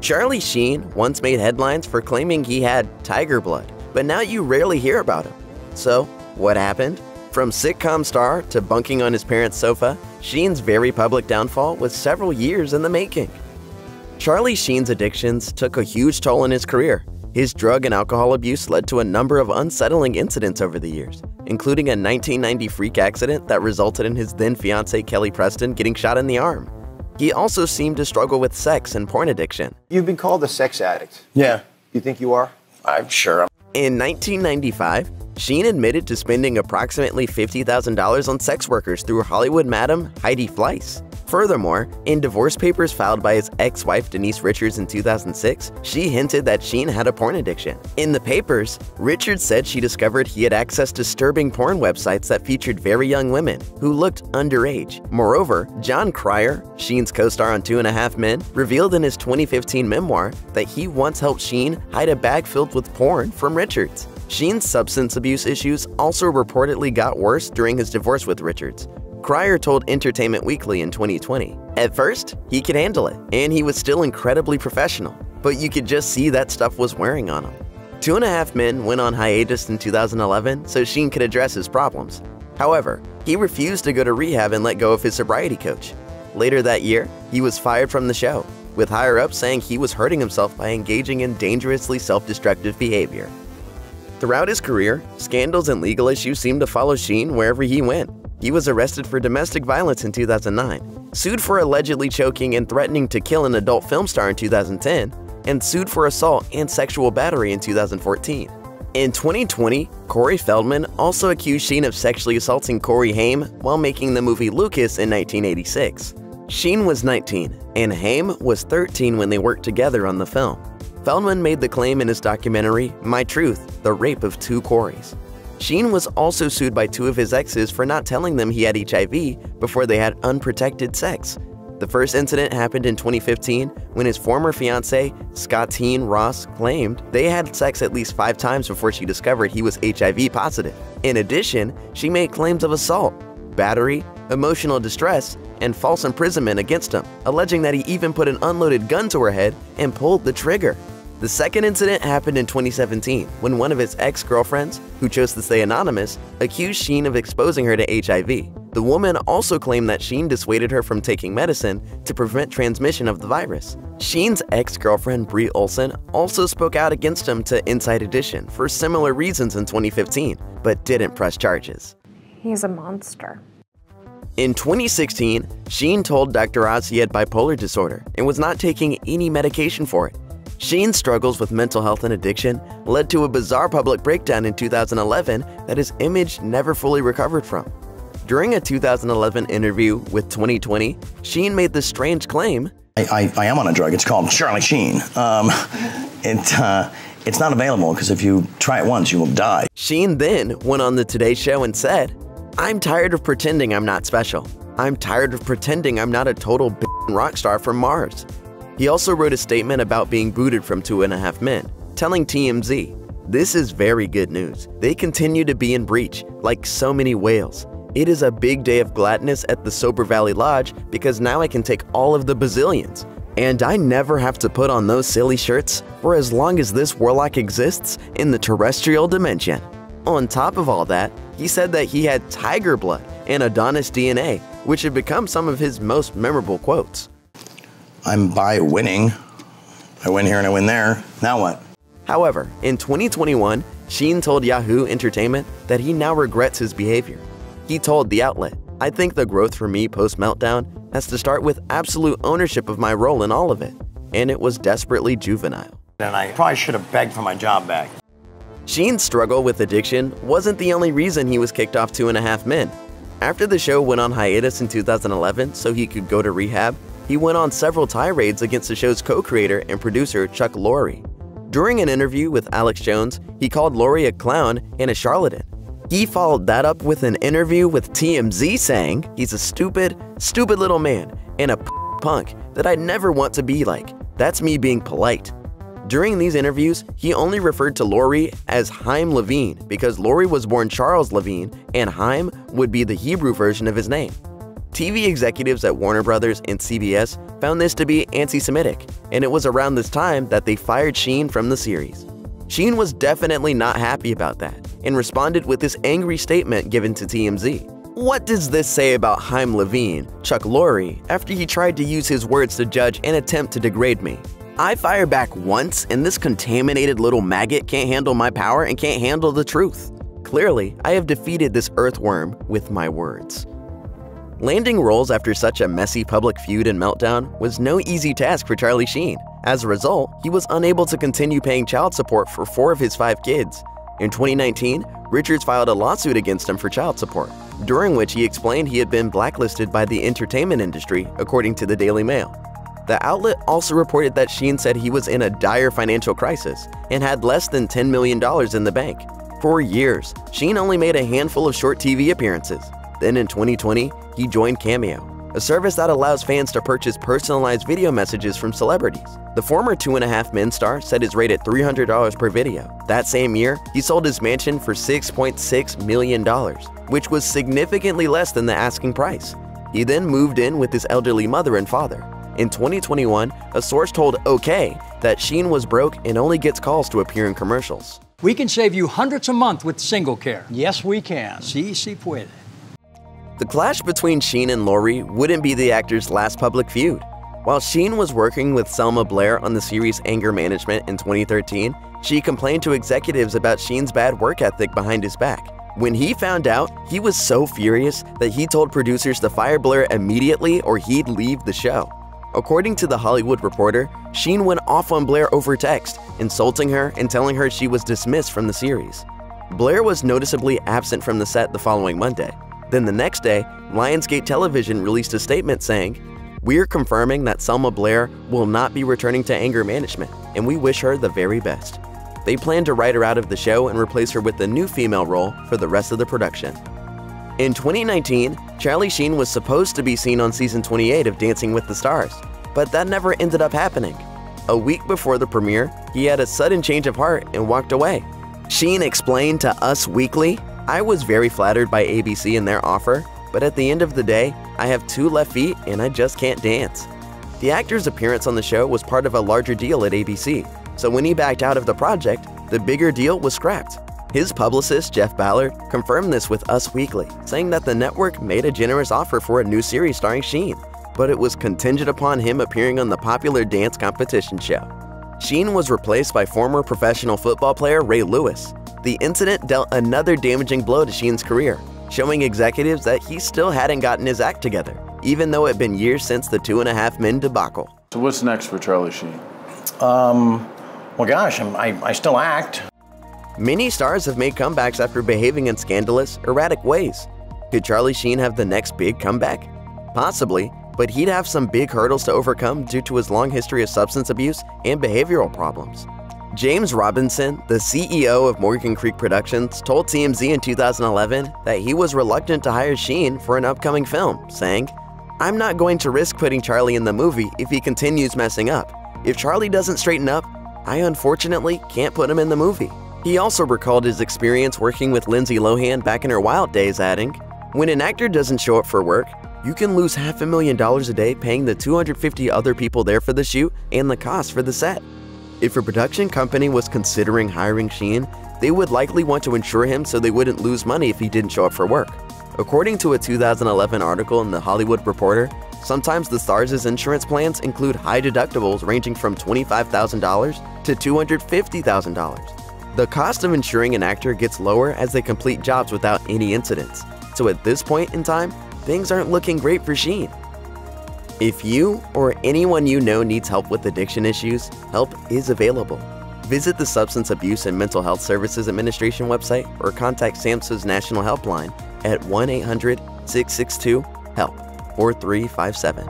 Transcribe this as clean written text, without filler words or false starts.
Charlie Sheen once made headlines for claiming he had tiger blood, but now you rarely hear about him. So, what happened? From sitcom star to bunking on his parents' sofa, Sheen's very public downfall was several years in the making. Charlie Sheen's addictions took a huge toll on his career. His drug and alcohol abuse led to a number of unsettling incidents over the years, including a 1990 freak accident that resulted in his then-fiancée Kelly Preston getting shot in the arm. He also seemed to struggle with sex and porn addiction. You've been called a sex addict. Yeah. You think you are? I'm sure. In 1995, Sheen admitted to spending approximately $50,000 on sex workers through Hollywood madam Heidi Fleiss. Furthermore, in divorce papers filed by his ex-wife Denise Richards in 2006, she hinted that Sheen had a porn addiction. In the papers, Richards said she discovered he had access to disturbing porn websites that featured very young women who looked underage. Moreover, John Cryer, Sheen's co-star on 2.5 Men, revealed in his 2015 memoir that he once helped Sheen hide a bag filled with porn from Richards. Sheen's substance abuse issues also reportedly got worse during his divorce with Richards. Cryer told Entertainment Weekly in 2020, "At first, he could handle it, and he was still incredibly professional, but you could just see that stuff was wearing on him." 2.5 Men went on hiatus in 2011 so Sheen could address his problems. However, he refused to go to rehab and let go of his sobriety coach. Later that year, he was fired from the show, with higher-ups saying he was hurting himself by engaging in dangerously self-destructive behavior. Throughout his career, scandals and legal issues seemed to follow Sheen wherever he went. He was arrested for domestic violence in 2009, sued for allegedly choking and threatening to kill an adult film star in 2010, and sued for assault and sexual battery in 2014. In 2020, Corey Feldman also accused Sheen of sexually assaulting Corey Haim while making the movie Lucas in 1986. Sheen was 19, and Haim was 13 when they worked together on the film. Feldman made the claim in his documentary, My Truth, The Rape of Two Coreys. Sheen was also sued by 2 of his exes for not telling them he had HIV before they had unprotected sex. The first incident happened in 2015 when his former fiancée, Scottine Ross, claimed they had sex at least 5 times before she discovered he was HIV positive. In addition, she made claims of assault, battery, emotional distress, and false imprisonment against him, alleging that he even put an unloaded gun to her head and pulled the trigger. The second incident happened in 2017 when one of his ex-girlfriends, who chose to stay anonymous, accused Sheen of exposing her to HIV. The woman also claimed that Sheen dissuaded her from taking medicine to prevent transmission of the virus. Sheen's ex-girlfriend Brie Olson also spoke out against him to Inside Edition for similar reasons in 2015, but didn't press charges. He's a monster. In 2016, Sheen told Dr. Oz he had bipolar disorder and was not taking any medication for it. Sheen's struggles with mental health and addiction led to a bizarre public breakdown in 2011 that his image never fully recovered from. During a 2011 interview with 2020, Sheen made this strange claim. I am on a drug. It's called Charlie Sheen. It's not available because if you try it once, you will die. Sheen then went on the Today Show and said, "I'm tired of pretending I'm not special. I'm tired of pretending I'm not a total rock star from Mars." He also wrote a statement about being booted from 2.5 Men, telling TMZ, "This is very good news. They continue to be in breach, like so many whales. It is a big day of gladness at the Sober Valley Lodge because now I can take all of the bazillions. And I never have to put on those silly shirts for as long as this warlock exists in the terrestrial dimension." On top of all that, he said that he had tiger blood and Adonis DNA, which had become some of his most memorable quotes. I'm by winning. I win here and I win there. Now what? However, in 2021, Sheen told Yahoo Entertainment that he now regrets his behavior. He told the outlet, "I think the growth for me post-meltdown has to start with absolute ownership of my role in all of it, and it was desperately juvenile." And I probably should have begged for my job back. Sheen's struggle with addiction wasn't the only reason he was kicked off 2.5 Men. After the show went on hiatus in 2011 so he could go to rehab, he went on several tirades against the show's co-creator and producer Chuck Lorre. During an interview with Alex Jones, he called Lorre a clown and a charlatan. He followed that up with an interview with TMZ saying he's a stupid little man and a punk that I'd never want to be like. That's me being polite. During these interviews, he only referred to Lorre as Haim Levine because Lorre was born Charles Levine and Haim would be the Hebrew version of his name. TV executives at Warner Brothers and CBS found this to be anti-Semitic, and it was around this time that they fired Sheen from the series. Sheen was definitely not happy about that and responded with this angry statement given to TMZ. What does this say about Chaim Levine, Chuck Lorre, after he tried to use his words to judge and attempt to degrade me? I fire back once, and this contaminated little maggot can't handle my power and can't handle the truth. Clearly, I have defeated this earthworm with my words. Landing roles after such a messy public feud and meltdown was no easy task for Charlie Sheen. As a result, he was unable to continue paying child support for 4 of his 5 kids. In 2019, Richards filed a lawsuit against him for child support, during which he explained he had been blacklisted by the entertainment industry, according to the Daily Mail. The outlet also reported that Sheen said he was in a dire financial crisis and had less than $10 million in the bank. For years, Sheen only made a handful of short TV appearances. Then in 2020, he joined Cameo, a service that allows fans to purchase personalized video messages from celebrities. The former 2.5 Men star set his rate at $300 per video. That same year, he sold his mansion for $6.6 million, which was significantly less than the asking price. He then moved in with his elderly mother and father. In 2021, a source told OK that Sheen was broke and only gets calls to appear in commercials. We can save you hundreds a month with single care. Yes, we can. Sí, sí puede. The clash between Sheen and Lorre wouldn't be the actor's last public feud. While Sheen was working with Selma Blair on the series Anger Management in 2013, she complained to executives about Sheen's bad work ethic behind his back. When he found out, he was so furious that he told producers to fire Blair immediately or he'd leave the show. According to The Hollywood Reporter, Sheen went off on Blair over text, insulting her and telling her she was dismissed from the series. Blair was noticeably absent from the set the following Monday. Then the next day, Lionsgate Television released a statement saying, "We're confirming that Selma Blair will not be returning to Anger Management, and we wish her the very best." They plan to write her out of the show and replace her with a new female role for the rest of the production. In 2019, Charlie Sheen was supposed to be seen on season 28 of Dancing with the Stars, but that never ended up happening. A week before the premiere, he had a sudden change of heart and walked away. Sheen explained to Us Weekly, "I was very flattered by ABC and their offer, but at the end of the day, I have 2 left feet and I just can't dance." The actor's appearance on the show was part of a larger deal at ABC, so when he backed out of the project, the bigger deal was scrapped. His publicist, Jeff Ballard, confirmed this with Us Weekly, saying that the network made a generous offer for a new series starring Sheen, but it was contingent upon him appearing on the popular dance competition show. Sheen was replaced by former professional football player Ray Lewis. The incident dealt another damaging blow to Sheen's career, showing executives that he still hadn't gotten his act together, even though it had been years since the 2.5 Men debacle. So what's next for Charlie Sheen? Well, gosh, I still act. Many stars have made comebacks after behaving in scandalous, erratic ways. Could Charlie Sheen have the next big comeback? Possibly, but he'd have some big hurdles to overcome due to his long history of substance abuse and behavioral problems. James Robinson, the CEO of Morgan Creek Productions, told TMZ in 2011 that he was reluctant to hire Sheen for an upcoming film, saying, "I'm not going to risk putting Charlie in the movie if he continues messing up. If Charlie doesn't straighten up, I unfortunately can't put him in the movie." He also recalled his experience working with Lindsay Lohan back in her Wild days, adding, "When an actor doesn't show up for work, you can lose $500,000 a day paying the 250 other people there for the shoot and the cost for the set." If a production company was considering hiring Sheen, they would likely want to insure him so they wouldn't lose money if he didn't show up for work. According to a 2011 article in The Hollywood Reporter, sometimes the stars' insurance plans include high deductibles ranging from $25,000 to $250,000. The cost of insuring an actor gets lower as they complete jobs without any incidents, so at this point in time, things aren't looking great for Sheen. If you or anyone you know needs help with addiction issues, help is available. Visit the Substance Abuse and Mental Health Services Administration website or contact SAMHSA's National Helpline at 1-800-662-HELP or 357.